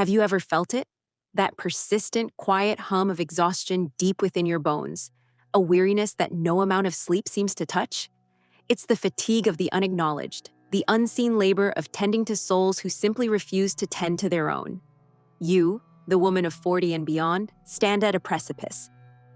Have you ever felt it? That persistent, quiet hum of exhaustion deep within your bones, a weariness that no amount of sleep seems to touch? It's the fatigue of the unacknowledged, the unseen labor of tending to souls who simply refuse to tend to their own. You, the woman of 40 and beyond, stand at a precipice.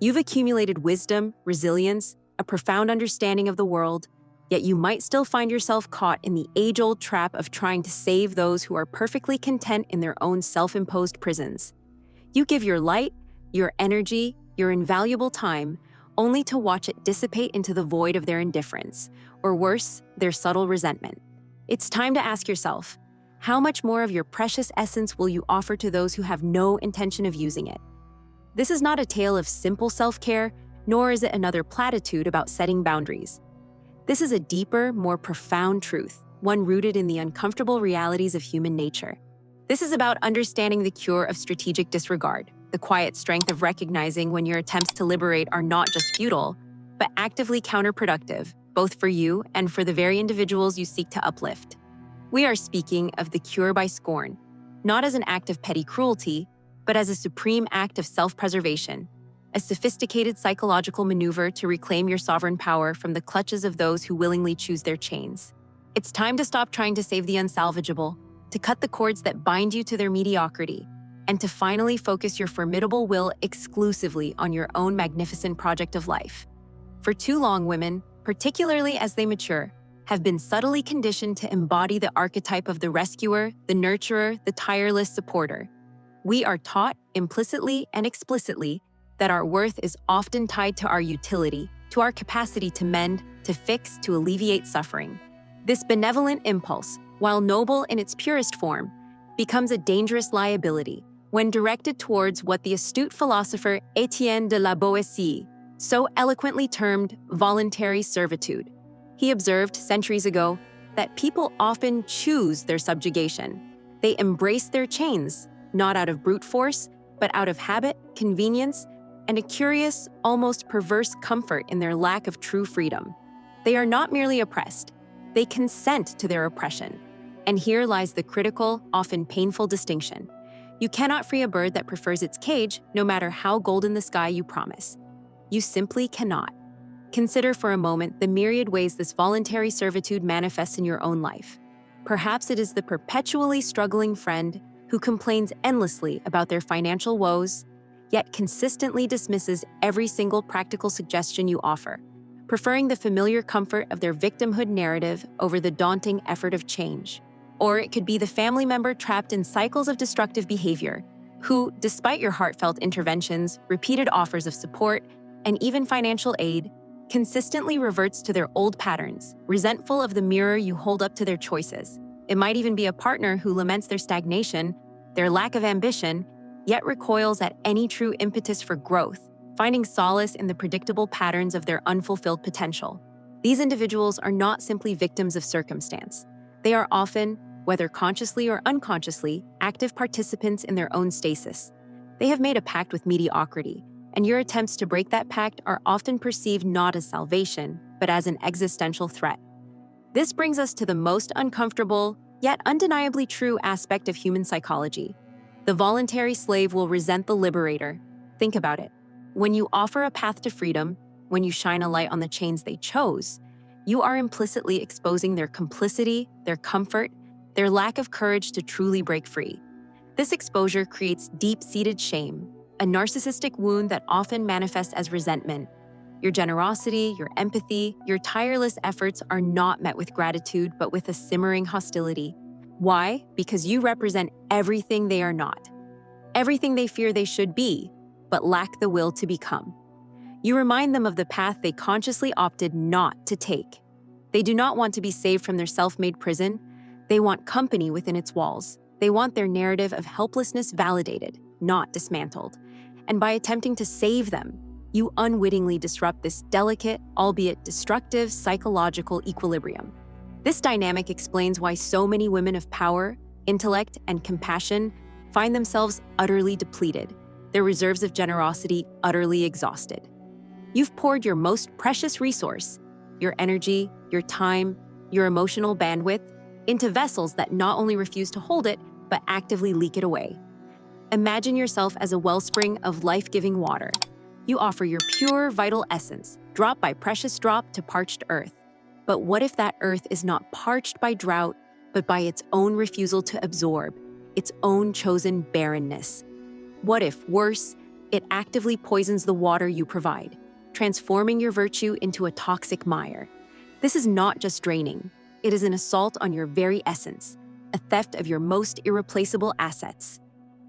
You've accumulated wisdom, resilience, a profound understanding of the world, yet you might still find yourself caught in the age-old trap of trying to save those who are perfectly content in their own self-imposed prisons. You give your light, your energy, your invaluable time, only to watch it dissipate into the void of their indifference, or worse, their subtle resentment. It's time to ask yourself, how much more of your precious essence will you offer to those who have no intention of using it? This is not a tale of simple self-care, nor is it another platitude about setting boundaries. This is a deeper, more profound truth, one rooted in the uncomfortable realities of human nature. This is about understanding the cure of strategic disregard, the quiet strength of recognizing when your attempts to liberate are not just futile, but actively counterproductive, both for you and for the very individuals you seek to uplift. We are speaking of the cure by scorn, not as an act of petty cruelty, but as a supreme act of self-preservation, a sophisticated psychological maneuver to reclaim your sovereign power from the clutches of those who willingly choose their chains. It's time to stop trying to save the unsalvageable, to cut the cords that bind you to their mediocrity, and to finally focus your formidable will exclusively on your own magnificent project of life. For too long, women, particularly as they mature, have been subtly conditioned to embody the archetype of the rescuer, the nurturer, the tireless supporter. We are taught, implicitly and explicitly, that our worth is often tied to our utility, to our capacity to mend, to fix, to alleviate suffering. This benevolent impulse, while noble in its purest form, becomes a dangerous liability when directed towards what the astute philosopher Étienne de La Boétie so eloquently termed voluntary servitude. He observed centuries ago that people often choose their subjugation. They embrace their chains, not out of brute force, but out of habit, convenience, and a curious, almost perverse comfort in their lack of true freedom. They are not merely oppressed, they consent to their oppression. And here lies the critical, often painful distinction. You cannot free a bird that prefers its cage, no matter how golden the sky you promise. You simply cannot. Consider for a moment the myriad ways this voluntary servitude manifests in your own life. Perhaps it is the perpetually struggling friend who complains endlessly about their financial woes, yet consistently dismisses every single practical suggestion you offer, preferring the familiar comfort of their victimhood narrative over the daunting effort of change. Or it could be the family member trapped in cycles of destructive behavior, who, despite your heartfelt interventions, repeated offers of support, and even financial aid, consistently reverts to their old patterns, resentful of the mirror you hold up to their choices. It might even be a partner who laments their stagnation, their lack of ambition, yet recoils at any true impetus for growth, finding solace in the predictable patterns of their unfulfilled potential. These individuals are not simply victims of circumstance. They are often, whether consciously or unconsciously, active participants in their own stasis. They have made a pact with mediocrity, and your attempts to break that pact are often perceived not as salvation, but as an existential threat. This brings us to the most uncomfortable, yet undeniably true aspect of human psychology. The voluntary slave will resent the liberator. Think about it. When you offer a path to freedom, when you shine a light on the chains they chose, you are implicitly exposing their complicity, their comfort, their lack of courage to truly break free. This exposure creates deep-seated shame, a narcissistic wound that often manifests as resentment. Your generosity, your empathy, your tireless efforts are not met with gratitude, but with a simmering hostility. Why? Because you represent everything they are not, everything they fear they should be, but lack the will to become. You remind them of the path they consciously opted not to take. They do not want to be saved from their self-made prison. They want company within its walls. They want their narrative of helplessness validated, not dismantled. And by attempting to save them, you unwittingly disrupt this delicate, albeit destructive, psychological equilibrium. This dynamic explains why so many women of power, intellect, and compassion find themselves utterly depleted, their reserves of generosity utterly exhausted. You've poured your most precious resource, your energy, your time, your emotional bandwidth, into vessels that not only refuse to hold it, but actively leak it away. Imagine yourself as a wellspring of life-giving water. You offer your pure, vital essence, drop by precious drop to parched earth. But what if that earth is not parched by drought, but by its own refusal to absorb, its own chosen barrenness? What if, worse, it actively poisons the water you provide, transforming your virtue into a toxic mire? This is not just draining. It is an assault on your very essence, a theft of your most irreplaceable assets.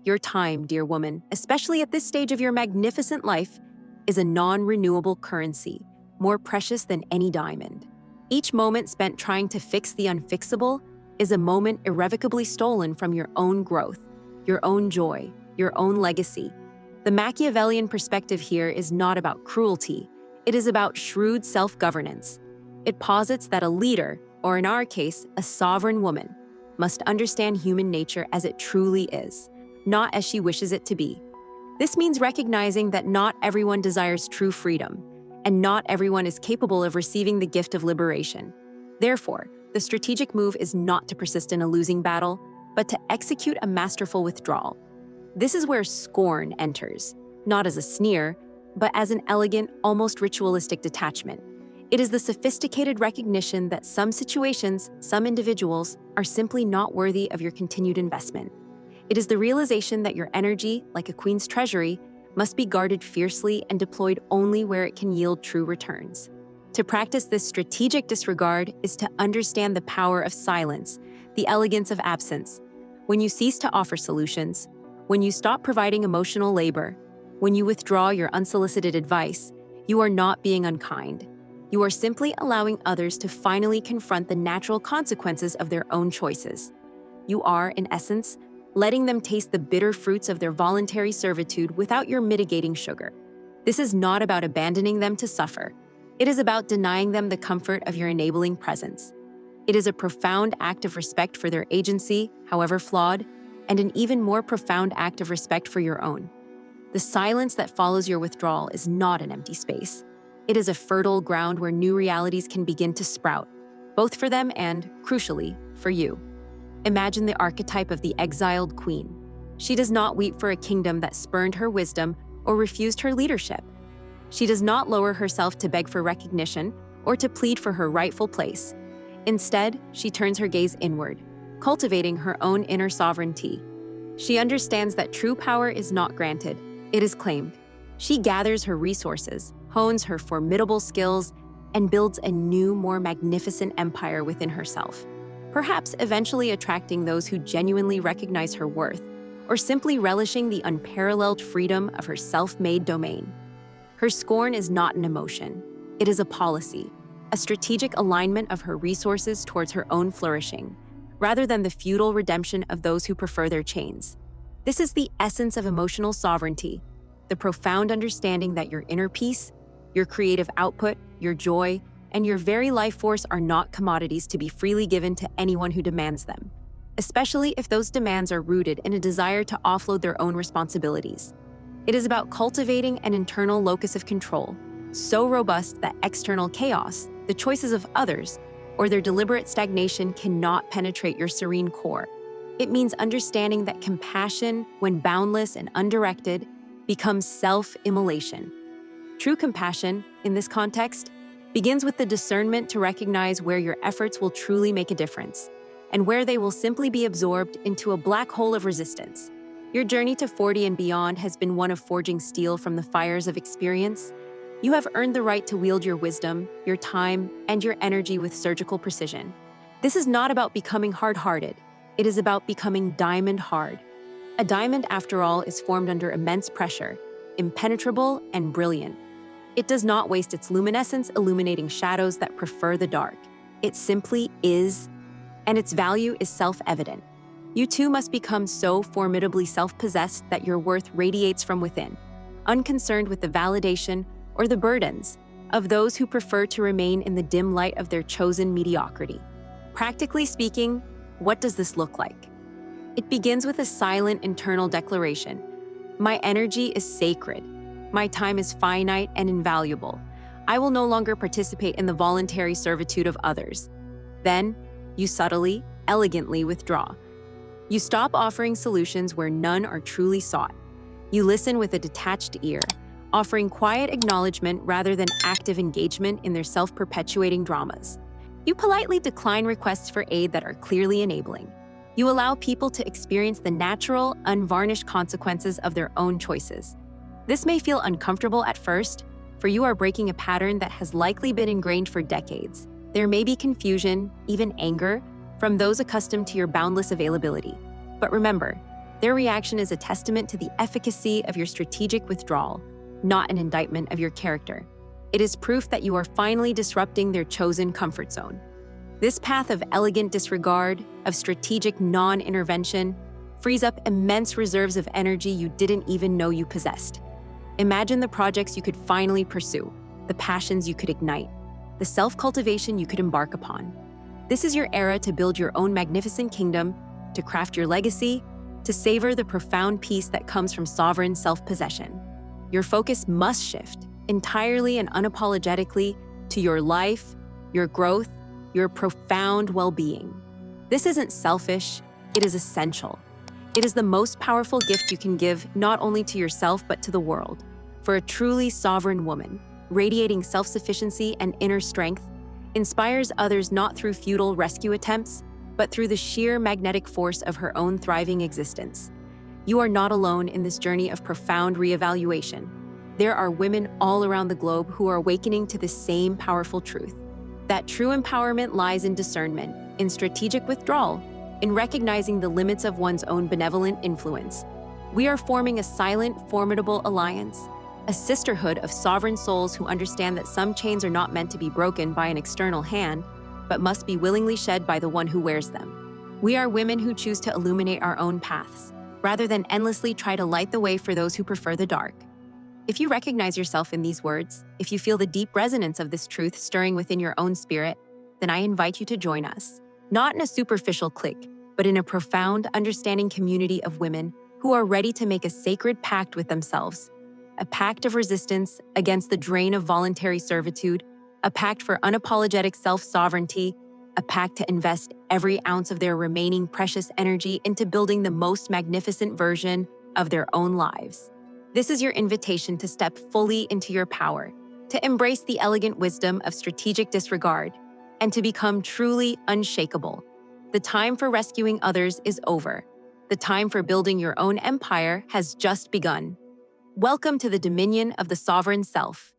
Your time, dear woman, especially at this stage of your magnificent life, is a non-renewable currency, more precious than any diamond. Each moment spent trying to fix the unfixable is a moment irrevocably stolen from your own growth, your own joy, your own legacy. The Machiavellian perspective here is not about cruelty. It is about shrewd self-governance. It posits that a leader, or in our case, a sovereign woman, must understand human nature as it truly is, not as she wishes it to be. This means recognizing that not everyone desires true freedom, and not everyone is capable of receiving the gift of liberation. Therefore, the strategic move is not to persist in a losing battle, but to execute a masterful withdrawal. This is where scorn enters, not as a sneer, but as an elegant, almost ritualistic detachment. It is the sophisticated recognition that some situations, some individuals, are simply not worthy of your continued investment. It is the realization that your energy, like a queen's treasury, must be guarded fiercely and deployed only where it can yield true returns. To practice this strategic disregard is to understand the power of silence, the elegance of absence. When you cease to offer solutions, when you stop providing emotional labor, when you withdraw your unsolicited advice, you are not being unkind. You are simply allowing others to finally confront the natural consequences of their own choices. You are, in essence, letting them taste the bitter fruits of their voluntary servitude without your mitigating sugar. This is not about abandoning them to suffer. It is about denying them the comfort of your enabling presence. It is a profound act of respect for their agency, however flawed, and an even more profound act of respect for your own. The silence that follows your withdrawal is not an empty space. It is a fertile ground where new realities can begin to sprout, both for them and, crucially, for you. Imagine the archetype of the exiled queen. She does not weep for a kingdom that spurned her wisdom or refused her leadership. She does not lower herself to beg for recognition or to plead for her rightful place. Instead, she turns her gaze inward, cultivating her own inner sovereignty. She understands that true power is not granted, it is claimed. She gathers her resources, hones her formidable skills, and builds a new, more magnificent empire within herself. Perhaps eventually attracting those who genuinely recognize her worth, or simply relishing the unparalleled freedom of her self-made domain. Her scorn is not an emotion. It is a policy, a strategic alignment of her resources towards her own flourishing, rather than the feudal redemption of those who prefer their chains. This is the essence of emotional sovereignty, the profound understanding that your inner peace, your creative output, your joy, and your very life force are not commodities to be freely given to anyone who demands them, especially if those demands are rooted in a desire to offload their own responsibilities. It is about cultivating an internal locus of control, so robust that external chaos, the choices of others, or their deliberate stagnation cannot penetrate your serene core. It means understanding that compassion, when boundless and undirected, becomes self-immolation. True compassion, in this context, begins with the discernment to recognize where your efforts will truly make a difference, and where they will simply be absorbed into a black hole of resistance. Your journey to 40 and beyond has been one of forging steel from the fires of experience. You have earned the right to wield your wisdom, your time, and your energy with surgical precision. This is not about becoming hard-hearted. It is about becoming diamond hard. A diamond, after all, is formed under immense pressure, impenetrable and brilliant. It does not waste its luminescence illuminating shadows that prefer the dark. It simply is, and its value is self-evident. You too must become so formidably self-possessed that your worth radiates from within, unconcerned with the validation or the burdens of those who prefer to remain in the dim light of their chosen mediocrity. Practically speaking, what does this look like? It begins with a silent internal declaration. My energy is sacred. My time is finite and invaluable. I will no longer participate in the voluntary servitude of others. Then, you subtly, elegantly withdraw. You stop offering solutions where none are truly sought. You listen with a detached ear, offering quiet acknowledgement rather than active engagement in their self-perpetuating dramas. You politely decline requests for aid that are clearly enabling. You allow people to experience the natural, unvarnished consequences of their own choices. This may feel uncomfortable at first, for you are breaking a pattern that has likely been ingrained for decades. There may be confusion, even anger, from those accustomed to your boundless availability. But remember, their reaction is a testament to the efficacy of your strategic withdrawal, not an indictment of your character. It is proof that you are finally disrupting their chosen comfort zone. This path of elegant disregard, of strategic non-intervention, frees up immense reserves of energy you didn't even know you possessed. Imagine the projects you could finally pursue, the passions you could ignite, the self-cultivation you could embark upon. This is your era to build your own magnificent kingdom, to craft your legacy, to savor the profound peace that comes from sovereign self-possession. Your focus must shift, entirely and unapologetically, to your life, your growth, your profound well-being. This isn't selfish, it is essential. It is the most powerful gift you can give not only to yourself but to the world. For a truly sovereign woman, radiating self-sufficiency and inner strength, inspires others not through futile rescue attempts, but through the sheer magnetic force of her own thriving existence. You are not alone in this journey of profound reevaluation. There are women all around the globe who are awakening to the same powerful truth. That true empowerment lies in discernment, in strategic withdrawal, in recognizing the limits of one's own benevolent influence. We are forming a silent, formidable alliance, a sisterhood of sovereign souls who understand that some chains are not meant to be broken by an external hand, but must be willingly shed by the one who wears them. We are women who choose to illuminate our own paths, rather than endlessly try to light the way for those who prefer the dark. If you recognize yourself in these words, if you feel the deep resonance of this truth stirring within your own spirit, then I invite you to join us, not in a superficial clique, but in a profound, understanding community of women who are ready to make a sacred pact with themselves, a pact of resistance against the drain of voluntary servitude, a pact for unapologetic self-sovereignty, a pact to invest every ounce of their remaining precious energy into building the most magnificent version of their own lives. This is your invitation to step fully into your power, to embrace the elegant wisdom of strategic disregard, and to become truly unshakable. The time for rescuing others is over. The time for building your own empire has just begun. Welcome to the dominion of the sovereign self.